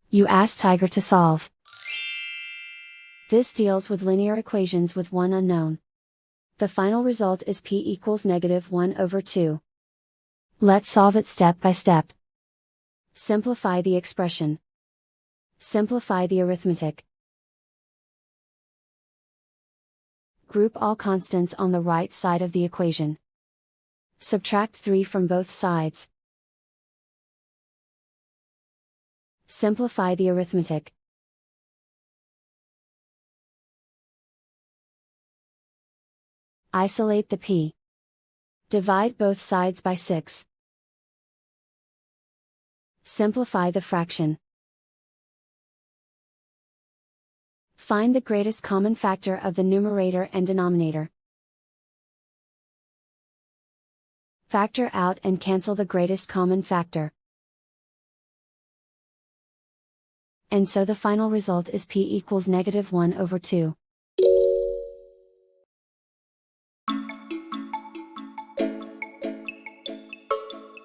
You ask Tiger to solve. This deals with linear equations with one unknown. The final result is p equals -1/2. Let's solve it step by step. Simplify the expression. Simplify the arithmetic. Group all constants on the right side of the equation. Subtract 3 from both sides. Simplify the arithmetic. Isolate the p. Divide both sides by 6. Simplify the fraction. Find the greatest common factor of the numerator and denominator. Factor out and cancel the greatest common factor. And so the final result is p equals -1/2.